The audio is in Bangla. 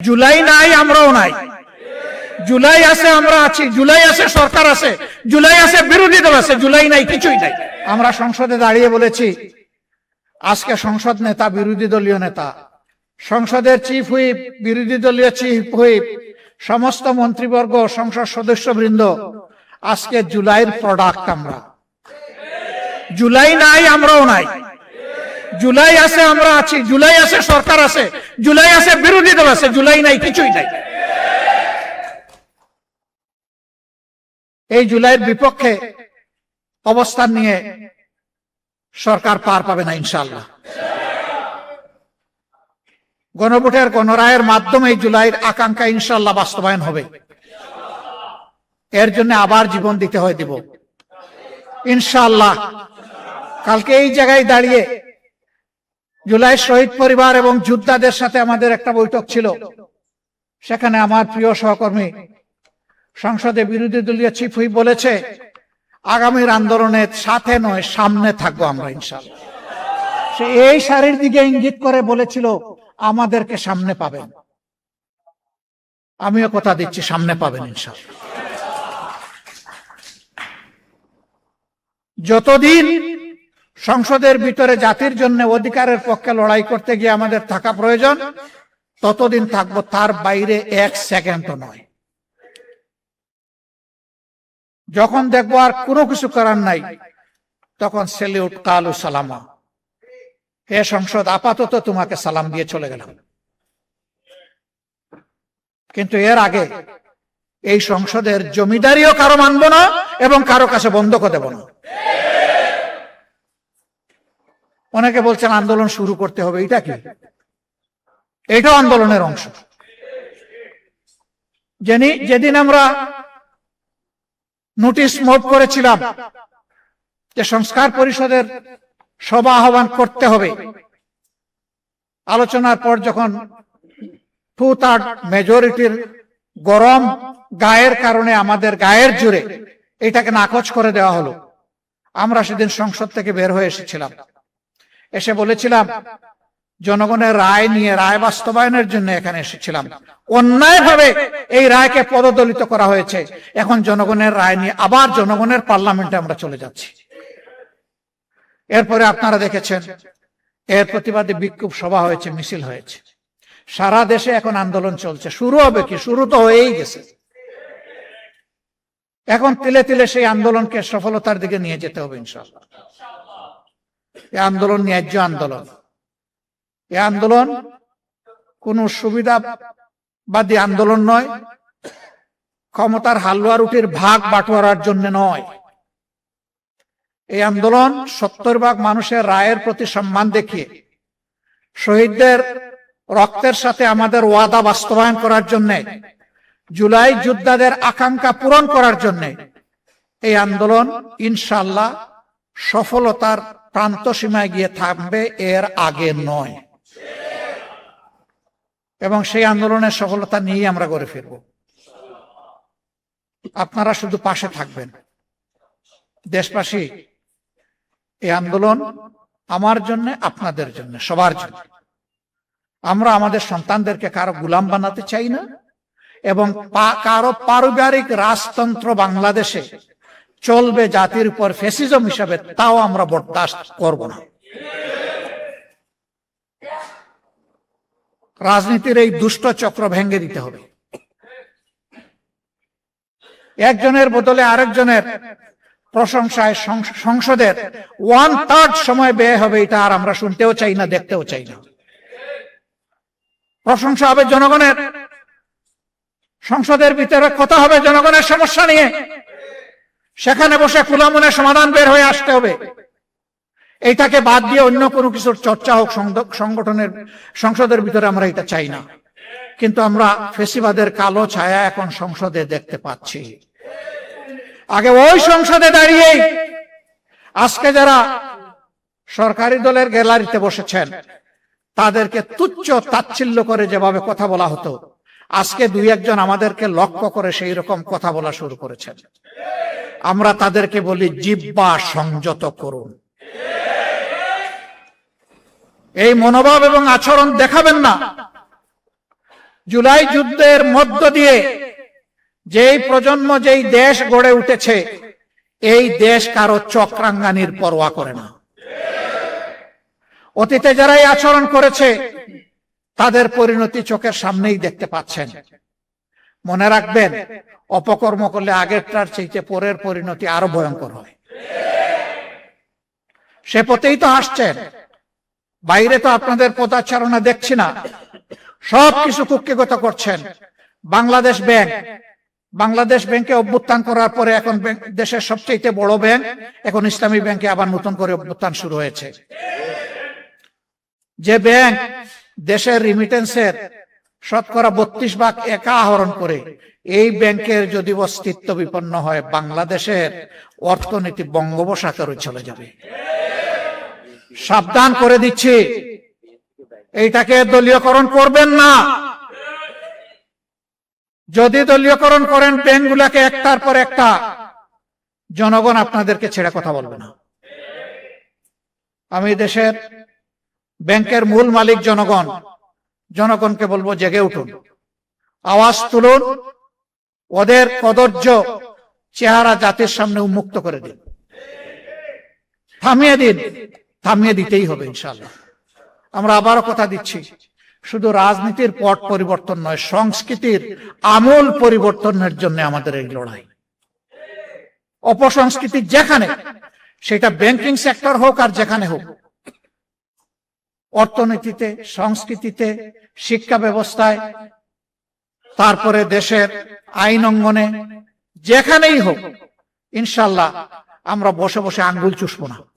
জুলাই নাই, আমরাও নাই। জুলাই আছে, আমরা আছি। জুলাই আছে, সরকার আছে। জুলাই আছে, বিরোধী দল আছে। জুলাই নাই, কিছুই নাই। আমরা সংসদে দাঁড়িয়ে বলেছি, আজকে সংসদ নেতা বিরোধী দলীয় নেতা, সংসদের চিফ হুইপ, বিরোধী দলীয় চিফ হুইপ, সমস্ত মন্ত্রীবর্গ, সংসদ সদস্যবৃন্দ, আজকে জুলাইয়ের প্রোডাক্ট আমরা। জুলাই নাই, আমরাও নাই। জুলাই আছে, আমরা আছি। জুলাই আছে, সরকার আছে। জুলাই আছে, বিরোধী দল আছে। জুলাই নাই, কিছুই নাই। এই জুলাইয়ের বিপক্ষে অবস্থান নিয়ে সরকার পার পাবে না ইনশাআল্লাহ। গণভোটের গণরায়ের মাধ্যমে জুলাইয়ের আকাঙ্ক্ষা ইনশাআল্লাহ বাস্তবায়ন হবে। এর জন্য আবার জীবন দিতে হয়, দিব ইনশাআল্লাহ। কালকে এই জায়গায় দাঁড়িয়ে জুলাই শহীদ পরিবার এবং যোদ্ধাদের সাথে আমাদের একটা বৈঠক ছিল। সেখানে আমার প্রিয় সহকর্মী সংসদে বিরোধী দলীয় চিফ হুইপ বলেছে, আগামীর আন্দোলনের সাথে নয়, সামনে থাকবো আমরা ইনশাআল্লাহ। সে এই সারির দিকে ইঙ্গিত করে বলেছিল, আমাদেরকে সামনে পাবেন। আমিও কথা দিচ্ছি, সামনে পাবেন ইনশাআল্লাহ। যতদিন সংসদের ভিতরে জাতির জন্য অধিকারের পক্ষে লড়াই করতে গিয়ে আমাদের থাকা প্রয়োজন, ততদিন থাকবো, তার বাইরে এক সেকেন্ডও নয়। যখন দেখবো আর কোনো কিছু করার নাই, তখন সেলিউট, কালু সালামা, হে সংসদ, আপাতত তোমাকে সালাম দিয়ে চলে গেলাম। কিন্তু এর আগে এই সংসদের জমিদারিও কারো মানব না এবং কারো কাছে বন্ধকও দেব না। অনেকে বলছেন আন্দোলন শুরু করতে হবে, এটা কি? এটাও আন্দোলনের অংশ। যেদিন আমরা নোটিশ মুভ করেছিলাম যে সংস্কার পরিষদের সভা আহ্বান করতে হবে, আলোচনার পর যখন 2/3 মেজরিটির গরম গায়ের কারণে আমাদের গায়ের জোরে এটাকে নাকচ করে দেওয়া হলো, আমরা সেদিন সংসদ থেকে বের হয়ে এসেছিলাম। এসে বলেছিলাম, জনগণের রায় নিয়ে, রায় বাস্তবায়নের জন্য এখানে এসেছিলাম। অন্যায়ভাবে এই রায়কে পদদলিত করা হয়েছে। এখন জনগণের রায় নিয়ে আবার জনগণের পার্লামেন্টে আমরা চলে যাচ্ছি। এরপরে আপনারা দেখেছেন, এর প্রতিবাদে বিক্ষোভ সভা হয়েছে, মিছিল হয়েছে। সারা দেশে এখন আন্দোলন চলছে। শুরু হবে কি? শুরু তো হয়েই গেছে। এখন তিলে তিলে সেই আন্দোলনকে সফলতার দিকে নিয়ে যেতে হবে ইনশাআল্লাহ। এই আন্দোলন ন্যায্য আন্দোলন। এই আন্দোলন কোন সুবিধাবাদী আন্দোলন নয়, ক্ষমতার হালুয়া রুটির ভাগ বাটোয়ারার জন্য নয়। এই আন্দোলন 70% মানুষের রায়ের প্রতি সম্মান দেখিয়ে, শহীদদের রক্তের সাথে আমাদের ওয়াদা বাস্তবায়ন করার জন্য, জুলাই যোদ্ধাদের আকাঙ্ক্ষা পূরণ করার জন্য এই আন্দোলন ইনশাআল্লাহ সফলতার প্রান্ত সীমায় গিয়ে থামবে, এর আগে নয়। এবং সেই আন্দোলনের সফলতা নিয়ে আমরা গড়ে ফিরব। আপনারা শুধু পাশে থাকবেন। দেশবাসী, এই আন্দোলন আমার জন্য, আপনাদের জন্য, সবার জন্য। আমরা আমাদের সন্তানদেরকে কারো গোলাম বানাতে চাই না এবং কারো পারিবারিক রাজতন্ত্র বাংলাদেশে চলবে জাতির উপর ফ্যাসিজম হিসাবে, তাও আমরা বরদাস্ত করব না। রাজনীতির এই দুষ্ট চক্র ভেঙে দিতে হবে। একজনের বদলে আরেকজনের প্রশংসায় সংসদের 1/3 সময় ব্যয় হবে, এটা আর আমরা শুনতেও চাই না, দেখতেও চাই না। প্রশংসা হবে জনগণের, সংসদের ভিতরে কথা হবে জনগণের সমস্যা নিয়ে, সেখানে বসে খোলা মনে সমাধান বের হয়ে আসতে হবে। এইটাকে বাদ দিয়ে অন্য কোনো কিছুর চর্চা হোক সংগঠনের, সংসদের ভিতরে আমরা এটা চাই না। কিন্তু আমরা ফেসিবাদের কালো ছায়া এখন সংসদে দেখতে পাচ্ছি। আগে ওই সংসদে দাঁড়িয়ে আজকে যারা সরকারি দলের গ্যালারিতে বসেছেন, তাদেরকে তুচ্ছ তাচ্ছিল্য করে যেভাবে কথা বলা হতো, আজকে 2-1 আমাদেরকে লক্ষ্য করে সেই রকম কথা বলা শুরু করেছেন। আমরা তাদেরকে বলি, জিহ্বা সংযত করুন। এই মনোভাব এবং আচরণ দেখাবেন না। জুলাই যুদ্ধের মধ্য দিয়ে যেই প্রজন্ম, যেই দেশ গড়ে উঠেছে, এই দেশ কারো চক্রাঙ্গানির পরোয়া করে না। অতীতে যারাই আচরণ করেছে তাদের পরিণতি চোখের সামনেই দেখতে পাচ্ছেন। মনে রাখবেন, অপকর্ম করলে আগেরটার চাইতে পরের পরিণতি আরো ভয়ঙ্কর হয়। সে পথেই তো হাসছেন। বাইরে তো আপনাদের পদাচারণা দেখছি না, সবকিছু কুক্ষিগত করছেন। বাংলাদেশ ব্যাংকে অভ্যুত্থান করার পরে এখন দেশের সবচেয়ে বড় ব্যাংক, এখন ইসলামী ব্যাংকে আবার নতুন করে অভ্যুত্থান শুরু হয়েছে। যে ব্যাংক দেশের রিমিটেন্সের শতকরা 32% একা আহরণ করে, এই ব্যাংকের যদি অস্তিত্ব বিপন্ন হয়, বাংলাদেশের অর্থনীতি বঙ্গোপসাগরে চলে যাবে। সাবধান করে দিচ্ছি, এইটাকে দলীয়করণ করবেন না। যদি দলীয়করণ করেন ব্যাংকগুলোকে একটার পর একটা, জনগণ আপনাদেরকে ছেড়ে কথা বলবে না। আমি দেশের ব্যাংকের মূল মালিক জনগণকে বলবো, জেগে উঠুন, আওয়াজ তুলুন, ওদের কদর্য চেহারা জাতির সামনে উন্মুক্ত করে দিন, থামিয়ে দিতেই হবে ইনশাআল্লাহ। আমরা আবারও কথা দিচ্ছি, শুধু রাজনীতির পট পরিবর্তন নয়, সংস্কৃতির আমূল পরিবর্তনের জন্য আমাদের এই লড়াই। অপসংস্কৃতি যেখানে, সেটা ব্যাংকিং সেক্টর হোক আর যেখানে হোক, অর্থনীতিতে, সংস্কৃতিতে, শিক্ষা ব্যবস্থায়, তারপরে দেশের আইন অঙ্গনে, যেখানেই হোক, ইনশাআল্লাহ আমরা বসে বসে আঙ্গুল চুষবো না।